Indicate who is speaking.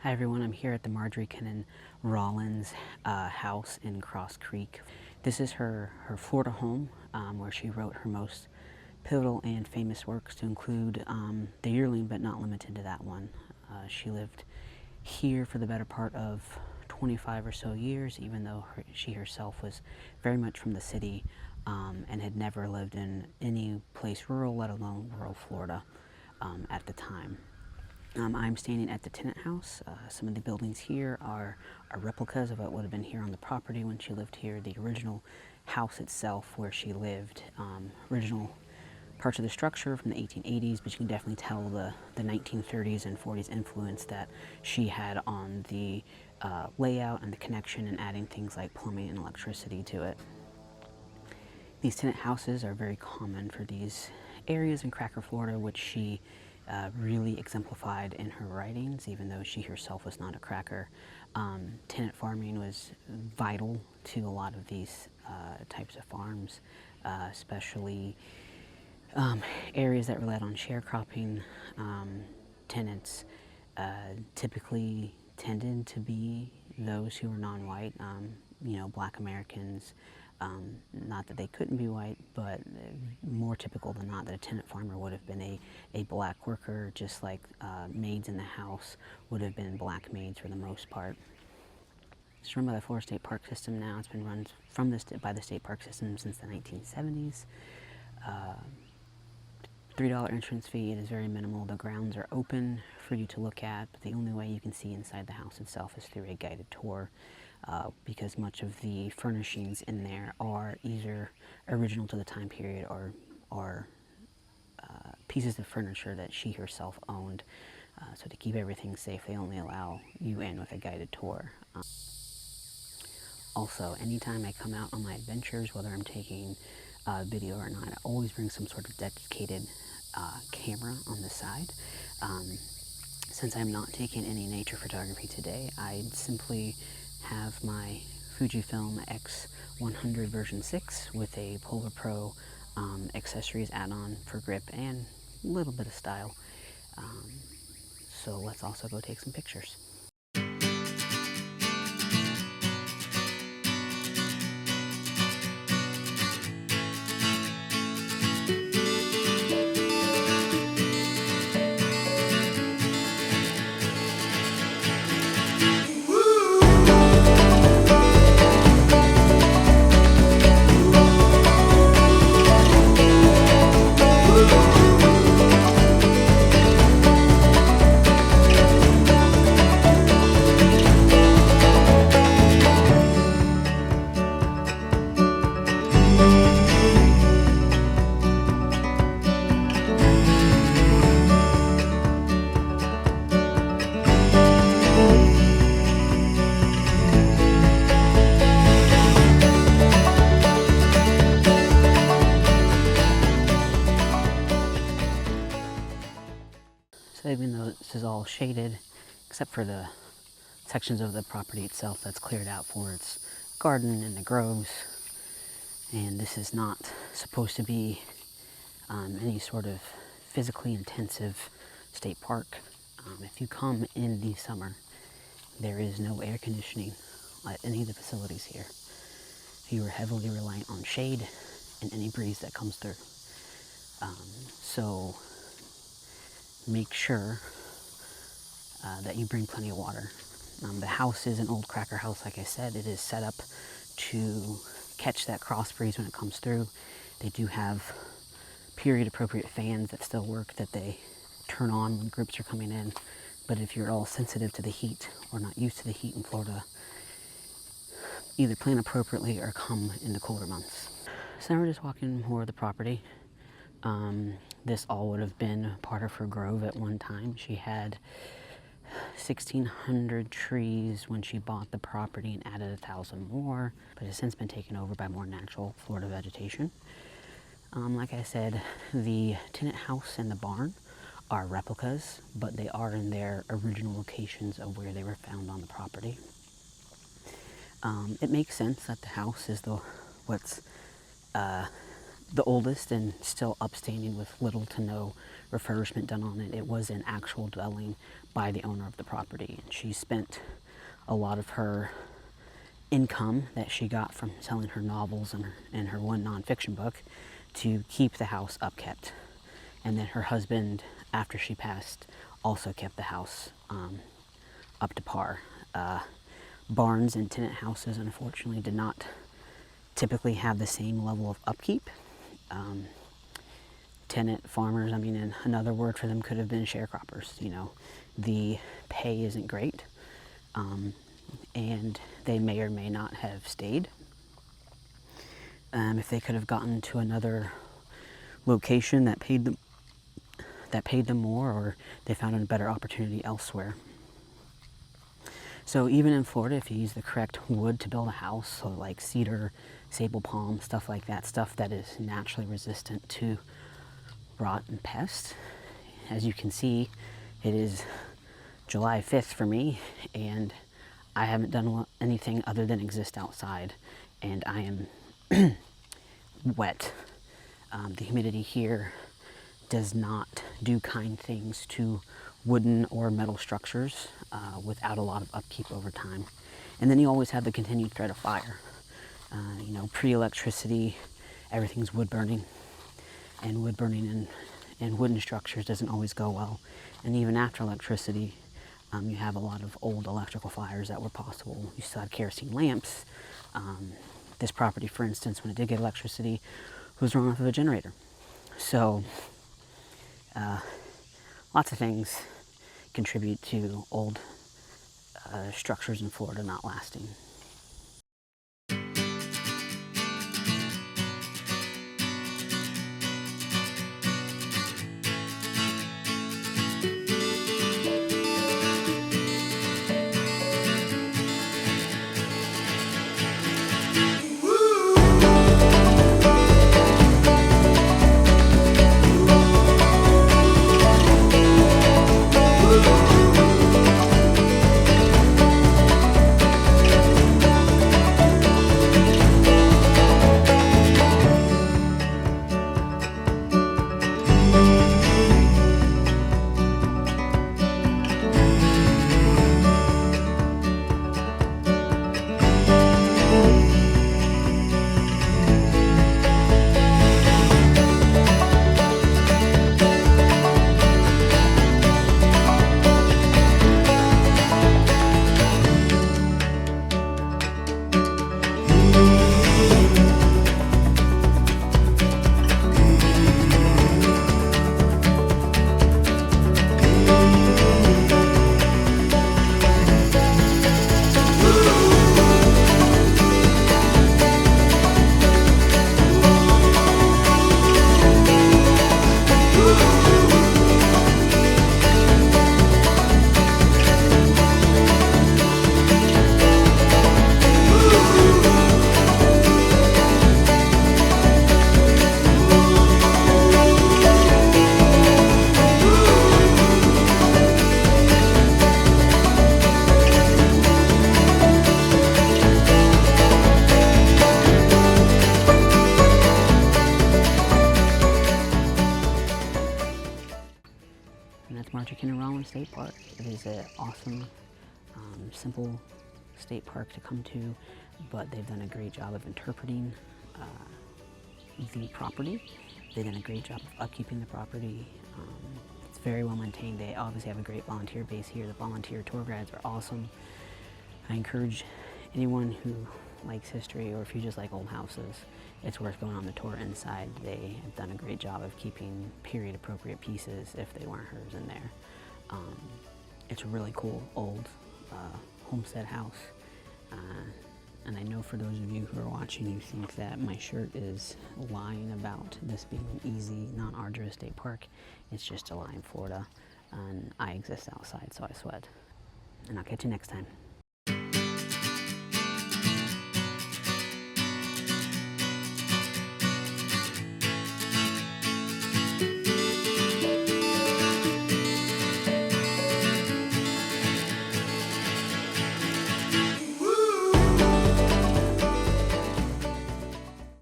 Speaker 1: Hi everyone, I'm here at the Marjorie Kinnan Rawlins house in Cross Creek. This is her Florida home where she wrote her most pivotal and famous works, to include The Yearling, but not limited to that one. She lived here for the better part of 25 or so years, even though she herself was very much from the city and had never lived in any place rural, let alone rural Florida at the time. I'm standing at the tenant house. Some of the buildings here are replicas of what would have been here on the property when she lived here. The original house itself where she lived, original parts of the structure from the 1880s, but you can definitely tell the 1930s and 40s influence that she had on the layout and the connection, and adding things like plumbing and electricity to it. These tenant houses are very common for these areas in Cracker, Florida, which she really exemplified in her writings, even though she herself was not a Cracker. Tenant farming was vital to a lot of these types of farms, especially areas that relied on sharecropping. Tenants typically tended to be those who were non-white, Black Americans. Not that they couldn't be white, but more typical than not that a tenant farmer would have been a black worker, just like maids in the house would have been black maids for the most part. It's run by the Florida State Park System now. It's been run by the State Park System since the 1970s. $3 entrance fee. It is very minimal. The grounds are open for you to look at, but the only way you can see inside the house itself is through a guided tour, because much of the furnishings in there are either original to the time period or pieces of furniture that she herself owned. So to keep everything safe, they only allow you in with a guided tour. Also, anytime I come out on my adventures, whether I'm taking video or not, I always bring some sort of dedicated camera on the side. Since I'm not taking any nature photography today, I simply have my Fujifilm X100 version 6 with a Polar Pro accessories add-on for grip and a little bit of style. So let's also go take some pictures. So even though this is all shaded, except for the sections of the property itself that's cleared out for its garden and the groves, and this is not supposed to be any sort of physically intensive state park. If you come in the summer, there is no air conditioning at any of the facilities here. You are heavily reliant on shade and any breeze that comes through. So make sure that you bring plenty of water. The house is an old Cracker house, like I said. It is set up to catch that cross breeze when it comes through. They do have period appropriate fans that still work, that they turn on when groups are coming in. But if you're at all sensitive to the heat or not used to the heat in Florida, either plan appropriately or come in the colder months. So now we're just walking more of the property. This all would have been part of her grove at one time. She had 1,600 trees when she bought the property and added 1,000 more, but has since been taken over by more natural Florida vegetation. Like I said, the tenant house and the barn are replicas, but they are in their original locations of where they were found on the property. It makes sense that the house is what's the oldest and still upstanding with little to no refurbishment done on it. It was an actual dwelling by the owner of the property. And she spent a lot of her income that she got from selling her novels and her one nonfiction book to keep the house upkept. And then her husband, after she passed, also kept the house up to par. Barns and tenant houses, unfortunately, did not typically have the same level of upkeep. Tenant farmers, I mean, and another word for them could have been sharecroppers. You know, the pay isn't great, and they may or may not have stayed. If they could have gotten to another location that paid them more, or they found a better opportunity elsewhere. So even in Florida, if you use the correct wood to build a house, so like cedar, sable palm, stuff like that, stuff that is naturally resistant to rot and pest. As you can see, it is July 5th for me, and I haven't done anything other than exist outside, and I am wet. The humidity here does not do kind things to wooden or metal structures without a lot of upkeep over time. And then you always have the continued threat of fire. You know, pre-electricity, everything's wood burning, and wood burning in wooden structures doesn't always go well. And even after electricity, you have a lot of old electrical fires that were possible. You still have kerosene lamps. This property, for instance, when it did get electricity, was run off of a generator. So lots of things contribute to old structures in Florida not lasting. And that's Majorie, Kinnan, Rawlins State Park. It is an awesome, simple state park to come to, but they've done a great job of interpreting the property. They've done a great job of upkeeping the property. It's very well maintained. They obviously have a great volunteer base here. The volunteer tour guides are awesome. I encourage anyone who likes history, or if you just like old houses, it's worth going on the tour inside. They have done a great job of keeping period appropriate pieces, if they weren't hers, in there. It's a really cool old homestead house. And I know for those of you who are watching, you think that my shirt is lying about this being an easy, non-arduous state park. It's just July in Florida, and I exist outside, so I sweat. And I'll catch you next time.